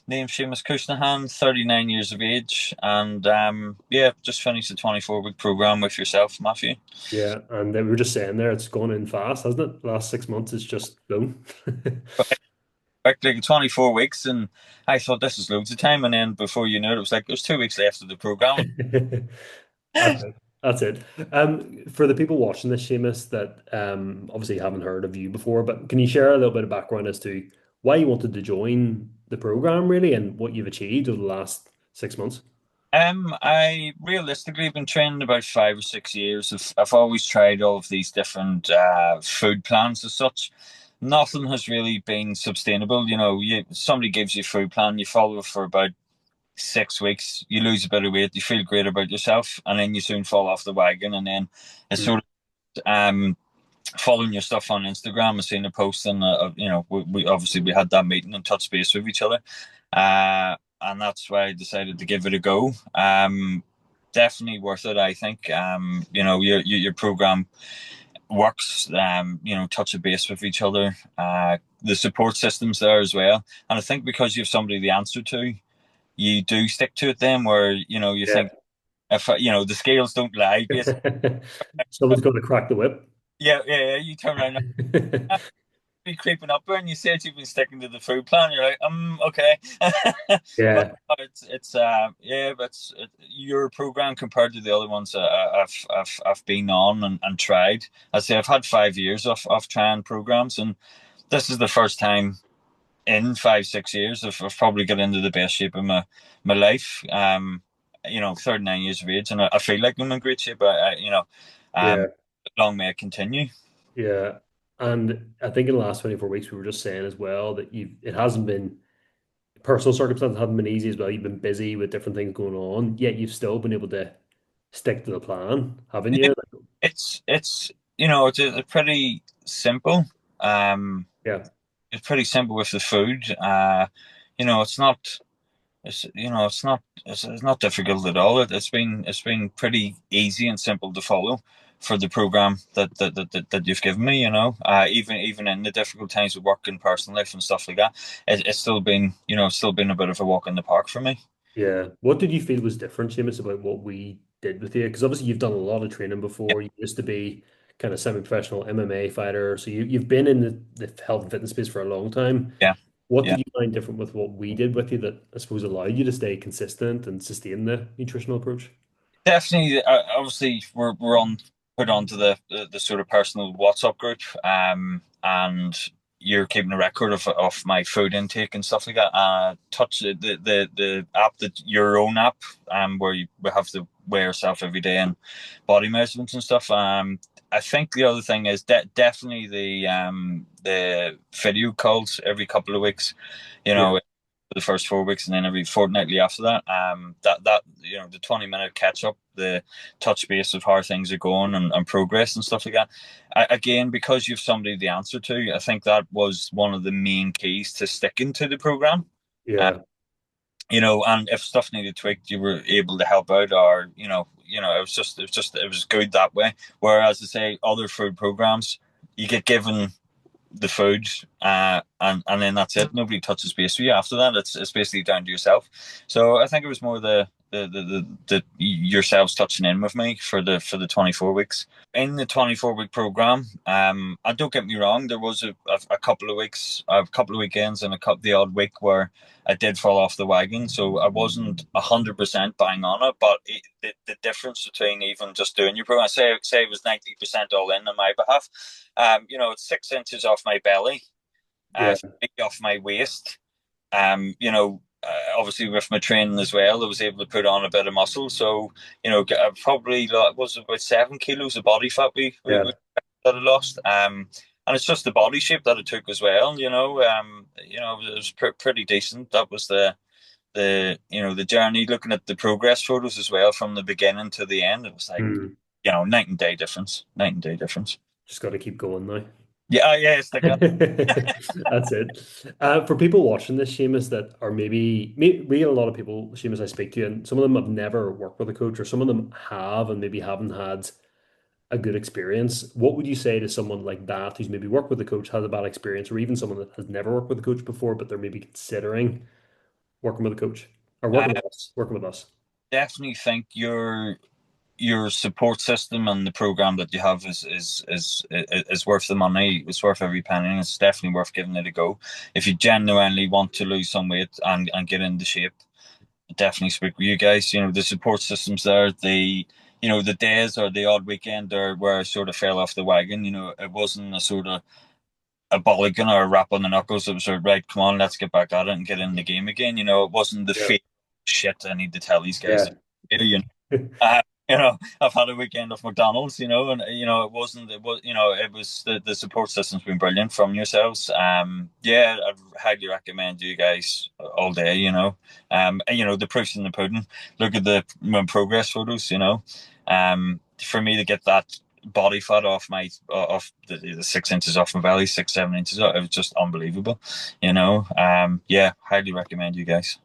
Name's Seamus 39 years of age, and yeah, just finished a 24-week program with yourself, Matthew. Yeah, and we were just saying there, it's gone in fast, hasn't it? Last 6 months is just boom. Like 24 weeks, and I thought this is loads of time, and then before you know it, it was like there's 2 weeks left of the program. That's it. That's it. For the people watching this, Seamus, that obviously haven't heard of you before, but can you share a little bit of background as to why you wanted to join the program, really, and what you've achieved over the last 6 months? I realistically been training about 5 or 6 years. I've always tried all of these different food plans as such. Nothing has really been sustainable. Somebody gives you a food plan, you follow it for about 6 weeks, you lose a bit of weight, you feel great about yourself, and then you soon fall off the wagon. And then it's Mm. sort of following your stuff on Instagram and seeing a post, and we obviously we had that meeting and touch base with each other, and that's why I decided to give it a go. Definitely worth it, I think. Your program works. Touch a base with each other. The support system's there as well, and I think because you have somebody to answer to, you do stick to it. Then, where you Yeah. think if the scales don't lie, basically. Someone's going to crack the whip. Yeah, yeah, yeah. You turn around, be creeping up there, and you said you've been sticking to the food plan. You're like, okay. But Yeah. yeah, but your program compared to the other ones I've been on and tried. I say I've had 5 years of trying programs, and this is the first time in 5 6 years I've probably got into the best shape of my life. 39 years of age, and I feel like I'm in great shape. Um, Yeah. long may it continue. Yeah. And I think in the last 24 weeks, we were just saying as well that it hasn't been personal circumstances haven't been easy as well. You've been busy with different things going on, yet you've still been able to stick to the plan, haven't Yeah, you? it's pretty simple. Um, Yeah. it's pretty simple with the food. It's not. It's not difficult at all. It's been pretty easy and simple to follow for the program that you've given me. Even in the difficult times of work and personal life and stuff like that, it's still been a bit of a walk in the park for me. Yeah. What did you feel was different, Seamus, about what we did with you? Because obviously you've done a lot of training before. You used to be kind of semi-professional MMA fighter. So you've been in the health and fitness space for a long time. Yeah, What yeah. did you find different with what we did with you that I suppose allowed you to stay consistent and sustain the nutritional approach? Definitely, obviously, we're on put onto the sort of personal WhatsApp group, and you're keeping a record of my food intake and stuff like that. Touch the app, that your own app, where we have to weigh ourselves every day and body measurements and stuff. I think the other thing is definitely the video calls every couple of weeks. You Yeah. know, the first 4 weeks, and then every fortnightly after that. That the 20 minute catch up, the touch base of how things are going and progress and stuff like that. Again, because you've somebody to answer to, I think that was one of the main keys to sticking to the program. Uh, Yeah. and if stuff needed tweaked, you were able to help out, or it was good that way. Whereas, to say, other food programs, you get given the food, and then that's it. Nobody touches base with you after that. It's basically down to yourself. So I think it was more the yourselves touching in with me for the 24 weeks. In the 24-week program, and don't get me wrong, there was a couple of weeks, a couple of weekends, and the odd week where I did fall off the wagon. So I wasn't 100% bang on it, but the difference between even just doing your program, say it was 90% all in on my behalf. It's 6 inches off my belly, Yeah. 3 off my waist. Obviously with my training as well, I was able to put on a bit of muscle. So, probably was about 7 kilos of body fat we Yeah. that I lost. And it's just the body shape that it took as well. It was pretty decent. That was the journey. Looking at the progress photos as well from the beginning to the end, it was like, Mm. night and day difference. Night and day difference. Just got to keep going now. Yeah, yeah, it's like That's it. For people watching this, Seamus, that are we get a lot of people, Seamus, I speak to, and some of them have never worked with a coach, or some of them have and maybe haven't had a good experience. What would you say to someone like that who's maybe worked with a coach, has a bad experience, or even someone that has never worked with a coach before, but they're maybe considering working with a coach or working I with us, working with us. definitely think your support system and the program that you have is worth the money. It's worth every penny. And it's definitely worth giving it a go. If you genuinely want to lose some weight and get into shape, definitely speak with you guys. You know, the support systems there, the days or the odd weekend or where I sort of fell off the wagon, it wasn't a sort of a mulligan or a rap on the knuckles. It was sort of, right, come on, let's get back at it and get in the game again. It wasn't the Yeah. fake shit I need to tell these guys Yeah. to do, I've had a weekend of McDonald's, and it wasn't. It was, it was the support system's been brilliant from yourselves. Yeah, I'd highly recommend you guys all day. The proof's in the pudding. Look at the my progress photos. For me to get that body fat off the 6 inches off my belly, 6 7 inches off, it was just unbelievable. Yeah, highly recommend you guys.